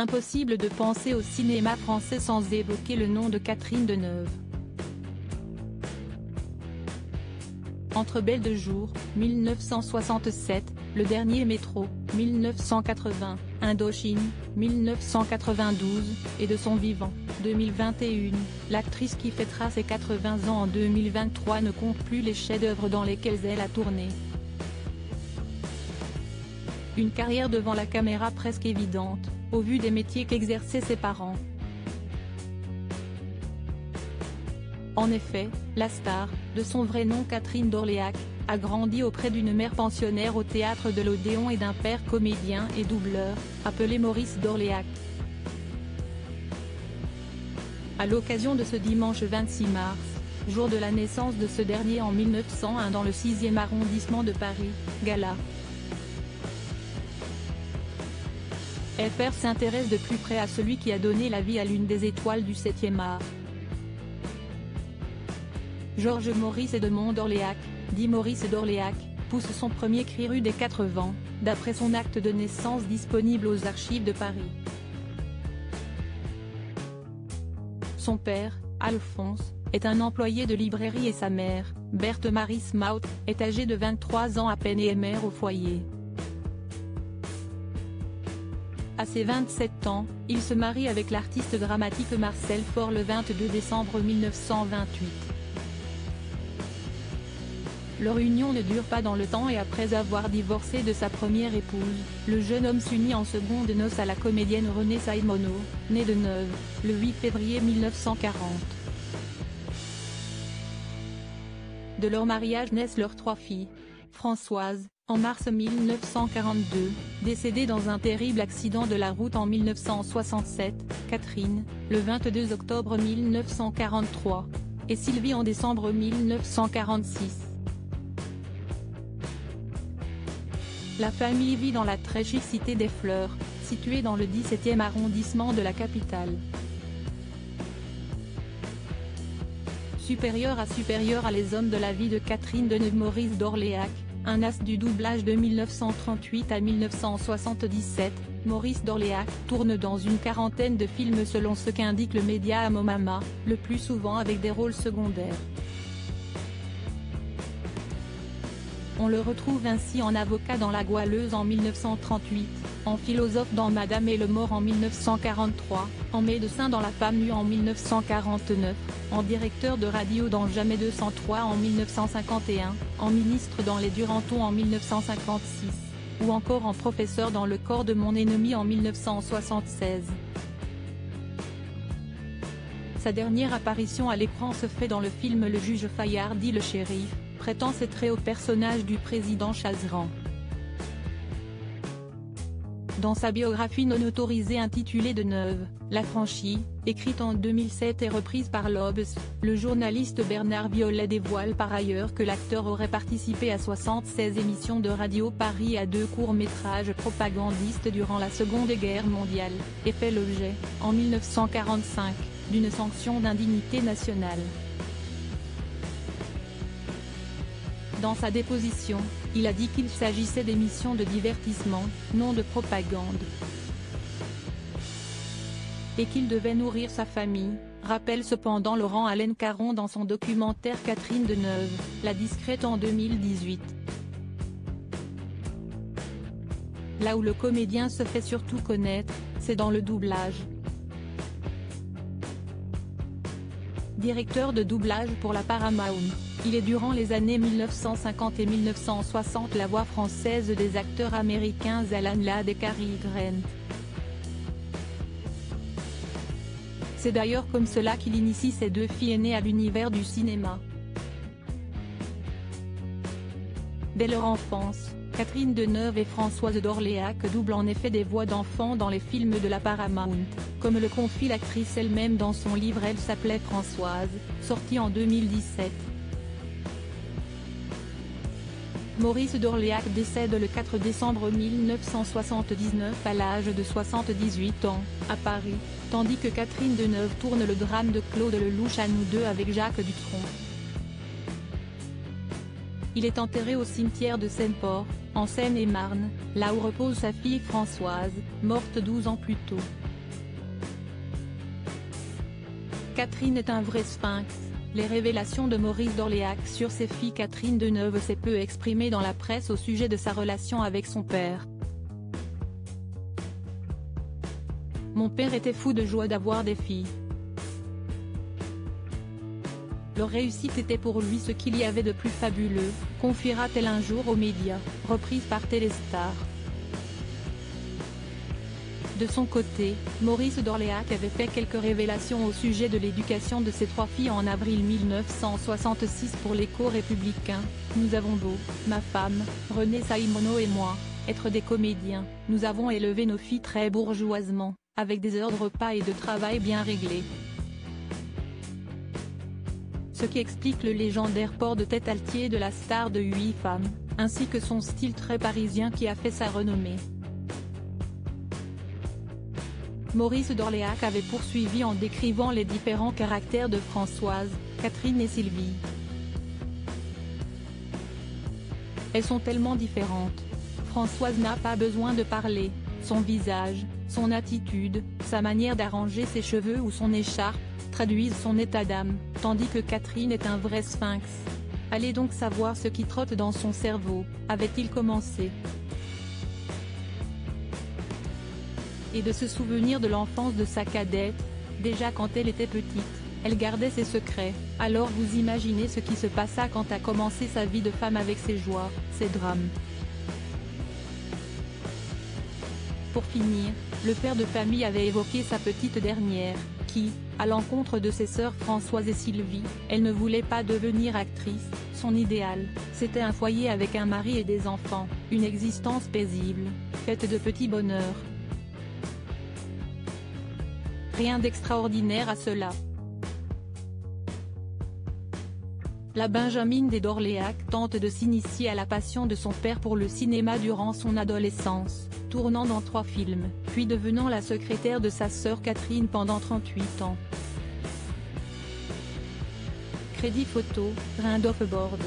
Impossible de penser au cinéma français sans évoquer le nom de Catherine Deneuve. Entre Belle de jour, 1967, Le dernier métro, 1980, Indochine, 1992, et de son vivant, 2021, l'actrice qui fêtera ses 80 ans en 2023 ne compte plus les chefs-d'œuvre dans lesquels elle a tourné. Une carrière devant la caméra presque évidente, au vu des métiers qu'exerçaient ses parents. En effet, la star, de son vrai nom Catherine d'Orléac, a grandi auprès d'une mère pensionnaire au théâtre de l'Odéon et d'un père comédien et doubleur, appelé Maurice d'Orléac. À l'occasion de ce dimanche 26 mars, jour de la naissance de ce dernier en 1901 dans le 6e arrondissement de Paris, gala. FR s'intéresse de plus près à celui qui a donné la vie à l'une des étoiles du 7e art. Georges Maurice Edmond d'Orléac, dit Maurice d'Orléac, pousse son premier cri rue des 4 Vents, d'après son acte de naissance disponible aux archives de Paris. Son père, Alphonse, est un employé de librairie et sa mère, Berthe Marie Smaut, est âgée de 23 ans à peine et est mère au foyer. À ses 27 ans, il se marie avec l'artiste dramatique Marcel Faure le 22 décembre 1928. Leur union ne dure pas dans le temps et après avoir divorcé de sa première épouse, le jeune homme s'unit en secondes noces à la comédienne Renée Saimono, née Deneuve, le 8 février 1940. De leur mariage naissent leurs 3 filles. Françoise, en mars 1942, décédée dans un terrible accident de la route en 1967, Catherine, le 22 octobre 1943, et Sylvie en décembre 1946. La famille vit dans la très chic cité des Fleurs, située dans le 17e arrondissement de la capitale. Supérieur à les hommes de la vie de Catherine Deneuve. Maurice d'Orléac, un as du doublage de 1938 à 1977, Maurice d'Orléac tourne dans une quarantaine de films selon ce qu'indique le média Amomama, le plus souvent avec des rôles secondaires. On le retrouve ainsi en avocat dans La Goualeuse en 1938, en philosophe dans Madame et le mort en 1943, en médecin dans La femme nue en 1949, en directeur de radio dans Jamais 203 en 1951, en ministre dans Les Duranton en 1956, ou encore en professeur dans Le corps de mon ennemi en 1976. Sa dernière apparition à l'écran se fait dans le film Le juge Fayard dit le shérif, prêtant ses traits au personnage du président Chazeran. Dans sa biographie non autorisée intitulée Deneuve, l'affranchi, écrite en 2007 et reprise par l'Obs, le journaliste Bernard Violet dévoile par ailleurs que l'acteur aurait participé à 76 émissions de Radio Paris et à 2 courts-métrages propagandistes durant la Seconde Guerre mondiale, et fait l'objet, en 1945, d'une sanction d'indignité nationale. Dans sa déposition, il a dit qu'il s'agissait d'émissions de divertissement, non de propagande. Et qu'il devait nourrir sa famille, rappelle cependant Laurent Alain Caron dans son documentaire Catherine Deneuve, La discrète en 2018. Là où le comédien se fait surtout connaître, c'est dans le doublage. Directeur de doublage pour la Paramount, il est durant les années 1950 et 1960 la voix française des acteurs américains Alan Ladd et Cary Grant. C'est d'ailleurs comme cela qu'il initie ses 2 filles aînées à l'univers du cinéma. Dès leur enfance, Catherine Deneuve et Françoise d'Orléac doublent en effet des voix d'enfants dans les films de la Paramount, comme le confie l'actrice elle-même dans son livre Elle s'appelait Françoise, sorti en 2017. Maurice d'Orléac décède le 4 décembre 1979 à l'âge de 78 ans, à Paris, tandis que Catherine Deneuve tourne le drame de Claude Lelouch à Nous deux avec Jacques Dutronc. Il est enterré au cimetière de Seine-Port, en Seine-et-Marne, là où repose sa fille Françoise, morte 12 ans plus tôt. Catherine est un vrai sphinx. Les révélations de Maurice d'Orléac sur ses filles. Catherine Deneuve s'est peu exprimée dans la presse au sujet de sa relation avec son père. Mon père était fou de joie d'avoir des filles. Leur réussite était pour lui ce qu'il y avait de plus fabuleux, confiera-t-elle un jour aux médias, reprise par Téléstar. De son côté, Maurice d'Orléac avait fait quelques révélations au sujet de l'éducation de ses 3 filles en avril 1966 pour l'Écho républicain. Nous avons beau, ma femme, René Saïmono et moi, être des comédiens, nous avons élevé nos filles très bourgeoisement, avec des heures de repas et de travail bien réglées. Ce qui explique le légendaire port de tête altier de la star de 8 femmes, ainsi que son style très parisien qui a fait sa renommée. Maurice d'Orléac avait poursuivi en décrivant les différents caractères de Françoise, Catherine et Sylvie. Elles sont tellement différentes. Françoise n'a pas besoin de parler, son visage, son attitude, sa manière d'arranger ses cheveux ou son écharpe, traduisent son état d'âme, tandis que Catherine est un vrai sphinx. Allez donc savoir ce qui trotte dans son cerveau, avait-il commencé. Et de se souvenir de l'enfance de sa cadette, déjà quand elle était petite, elle gardait ses secrets, alors vous imaginez ce qui se passa quand a commencé sa vie de femme avec ses joies, ses drames. Pour finir, le père de famille avait évoqué sa petite dernière, qui, à l'encontre de ses sœurs Françoise et Sylvie, elle ne voulait pas devenir actrice, son idéal, c'était un foyer avec un mari et des enfants, une existence paisible, faite de petits bonheurs. Rien d'extraordinaire à cela. La Benjamine des d'Orléac tente de s'initier à la passion de son père pour le cinéma durant son adolescence, tournant dans 3 films, puis devenant la secrétaire de sa sœur Catherine pendant 38 ans. Crédit photo, Rindoff Board.